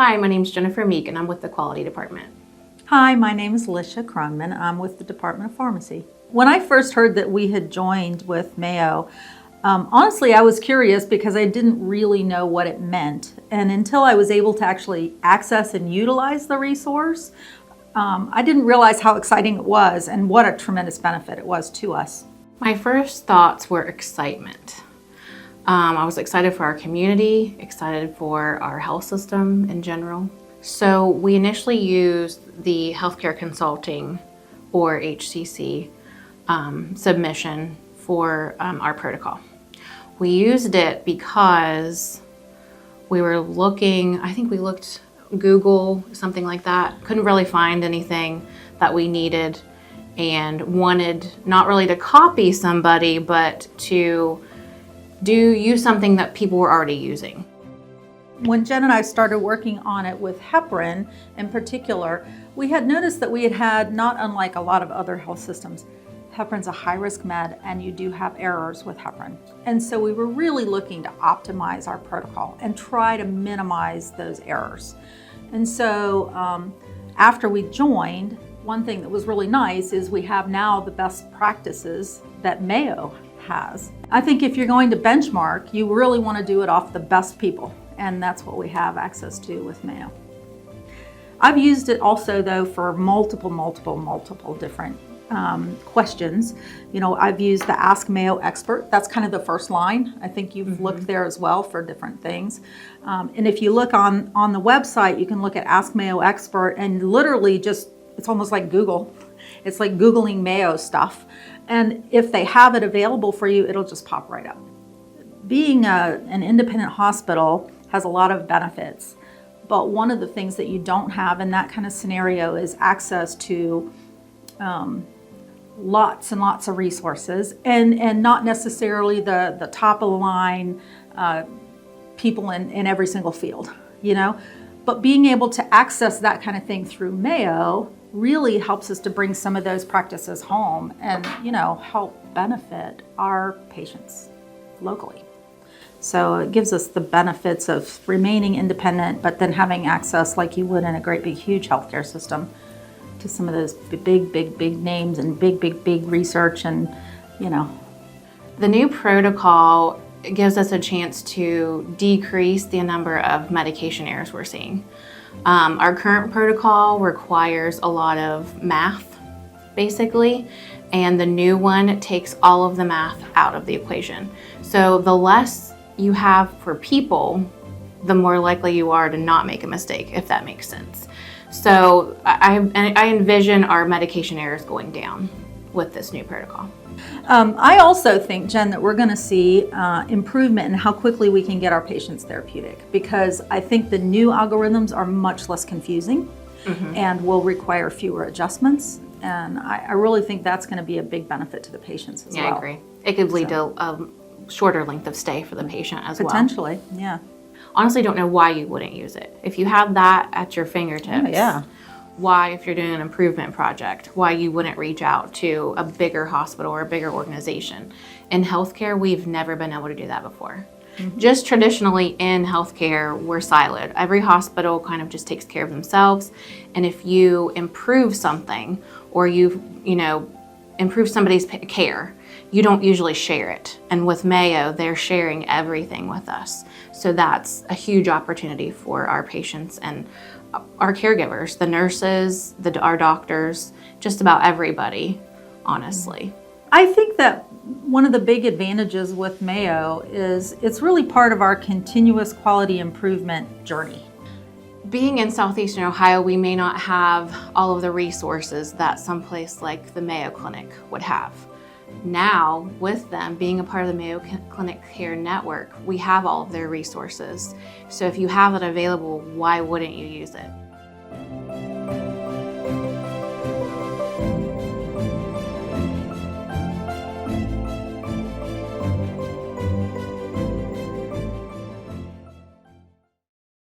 Hi, my name is Jennifer Meek and I'm with the Quality Department. Hi, my name is Lisha Kronmann. I'm with the Department of Pharmacy. When I first heard that we had joined with Mayo, honestly, I was curious because I didn't really know what it meant. And until I was able to actually access and utilize the resource, I didn't realize how exciting it was and what a tremendous benefit it was to us. My first thoughts were excitement. I was excited for our community, excited for our health system in general. So we initially used the healthcare consulting, or HCC, submission for our protocol. We used it because we were looking, I think we looked Google, something like that, couldn't really find anything that we needed and wanted not really to copy somebody, but to use something that people were already using. When Jen and I started working on it with heparin in particular, we had noticed that we had, not unlike a lot of other health systems, heparin's a high-risk med and you do have errors with heparin. And so we were really looking to optimize our protocol and try to minimize those errors. And so after we joined, one thing that was really nice is we have now the best practices that Mayo has. I think if you're going to benchmark, you really want to do it off the best people, and that's what we have access to with Mayo. I've used it also though for multiple different questions. You know, I've used the Ask Mayo Expert. That's kind of the first line. I think you've looked there as well for different things. And if you look on the website, you can look at Ask Mayo Expert and literally just, it's almost like Google. It's like Googling Mayo stuff. And if they have it available for you, it'll just pop right up. Being an independent hospital has a lot of benefits, but one of the things that you don't have in that kind of scenario is access to lots and lots of resources, and not necessarily the top of the line people in every single field, you know? But being able to access that kind of thing through Mayo really helps us to bring some of those practices home and, you know, help benefit our patients locally. So it gives us the benefits of remaining independent, but then having access like you would in a great big huge healthcare system to some of those big names and big research, and, you know. The new protocol gives us a chance to decrease the number of medication errors we're seeing. Our current protocol requires a lot of math, basically, and the new one takes all of the math out of the equation. So the less you have for people, the more likely you are to not make a mistake, if that makes sense. So I envision our medication errors going down with this new protocol. I also think, Jen, that we're going to see improvement in how quickly we can get our patients therapeutic, because I think the new algorithms are much less confusing and will require fewer adjustments. And I really think that's going to be a big benefit to the patients as well. Yeah, I agree. It could lead to a shorter length of stay for the patient as well. Potentially, yeah. Honestly, don't know why you wouldn't use it. If you have that at your fingertips, why, if you're doing an improvement project, why you wouldn't reach out to a bigger hospital or a bigger organization. In healthcare, we've never been able to do that before. Just traditionally in healthcare, we're siloed. Every hospital kind of just takes care of themselves. And if you improve something or you improve somebody's care, you don't usually share it. And with Mayo, they're sharing everything with us. So that's a huge opportunity for our patients and our caregivers, the nurses, our doctors, just about everybody, honestly. I think that one of the big advantages with Mayo is it's really part of our continuous quality improvement journey. Being in Southeastern Ohio, we may not have all of the resources that someplace like the Mayo Clinic would have. Now, with them being a part of the Mayo Clinic Care Network, we have all of their resources. So if you have it available, why wouldn't you use it?